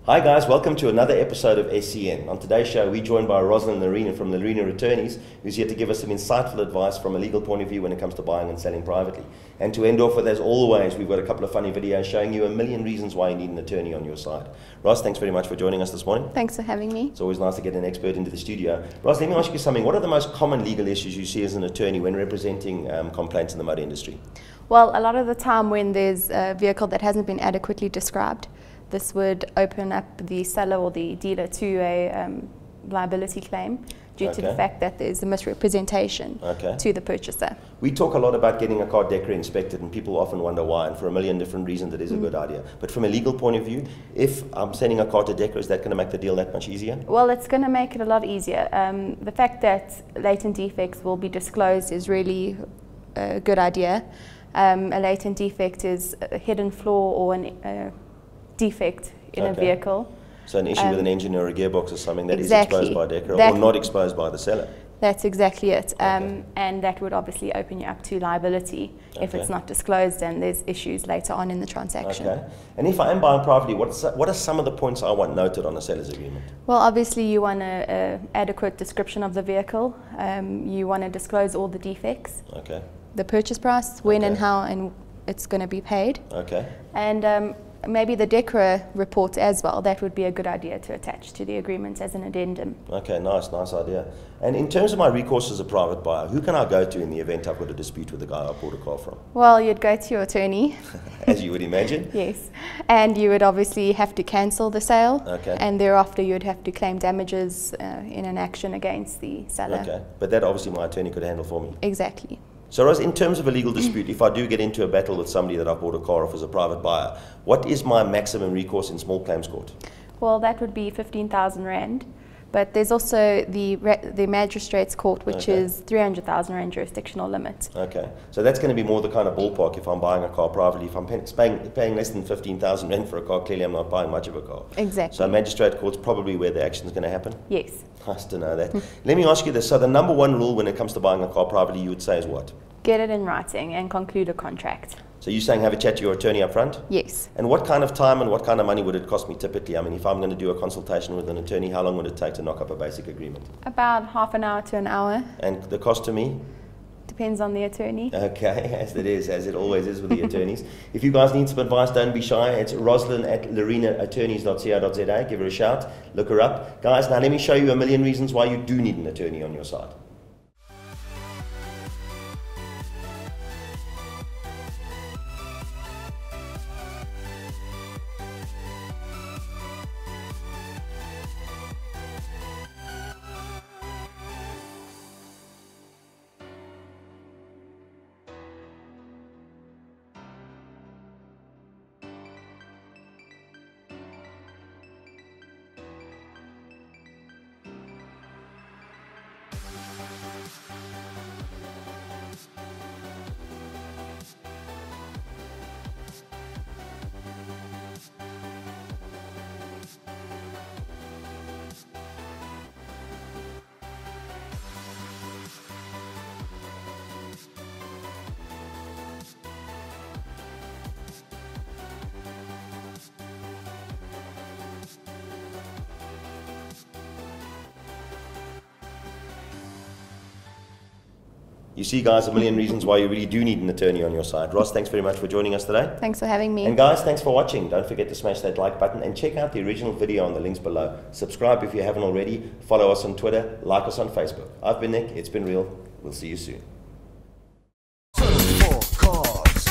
Hi guys, welcome to another episode of SCN. On today's show, we're joined by Roslyn Lereno from the Lerena Attorneys, who's here to give us some insightful advice from a legal point of view when it comes to buying and selling privately. And to end off with, as always, we've got a couple of funny videos showing you a million reasons why you need an attorney on your side. Ros, thanks very much for joining us this morning. Thanks for having me. It's always nice to get an expert into the studio. Ros, let me ask you something. What are the most common legal issues you see as an attorney when representing complaints in the motor industry? Well, a lot of the time when there's a vehicle that hasn't been adequately described, this would open up the seller or the dealer to a liability claim due to the fact that there's a misrepresentation to the purchaser. We talk a lot about getting a car DECRA inspected, and people often wonder why, and for a million different reasons it is a good idea. But from a legal point of view, if I'm sending a car to DECRA, is that going to make the deal that much easier? Well, it's going to make it a lot easier. The fact that latent defects will be disclosed is really a good idea. A latent defect is a hidden flaw or a defect in a vehicle. So an issue with an engine or a gearbox or something that is exposed by DECRA or not exposed by the seller. That's exactly it. And that would obviously open you up to liability if it's not disclosed and there's issues later on in the transaction. And if I am buying privately, what are some of the points I want noted on a seller's agreement? Well, obviously you want an adequate description of the vehicle. You want to disclose all the defects. The purchase price, when and how and it's going to be paid. And maybe the DECRA report as well. That would be a good idea to attach to the agreement as an addendum. Nice idea. And in terms of my recourse as a private buyer, who can I go to in the event I've got a dispute with the guy I bought a car from? Well, you'd go to your attorney. As you would imagine. Yes. And you would obviously have to cancel the sale. And thereafter you'd have to claim damages in an action against the seller. But that obviously my attorney could handle for me. Exactly. So Ros, in terms of a legal dispute, if I do get into a battle with somebody that I bought a car off as a private buyer, what is my maximum recourse in small claims court? Well, that would be 15,000 Rand. But there's also the magistrate's court, which is 300,000 Rand jurisdictional limit. So that's going to be more the kind of ballpark if I'm buying a car privately. If I'm paying less than 15,000 Rand for a car, clearly I'm not buying much of a car. Exactly. So magistrate court's probably where the action is going to happen? Yes. Nice to know that. Let me ask you this. So the number one rule when it comes to buying a car privately, you would say is what? Get it in writing and conclude a contract. So you're saying have a chat to your attorney up front? Yes. And what kind of time and what kind of money would it cost me typically? I mean, if I'm going to do a consultation with an attorney, how long would it take to knock up a basic agreement? About half an hour to an hour. And the cost to me? Depends on the attorney. As it always is with the attorneys. If you guys need some advice, don't be shy. It's Roslyn at lerenaattorneys.co.za. Give her a shout. Look her up. Guys, now let me show you a million reasons why you do need an attorney on your side. You see, guys, a million reasons why you really do need an attorney on your side. Ross, thanks very much for joining us today. Thanks for having me. And guys, thanks for watching. Don't forget to smash that like button and check out the original video on the links below. Subscribe if you haven't already. Follow us on Twitter. Like us on Facebook. I've been Nick. It's been real. We'll see you soon. Surf4Cars.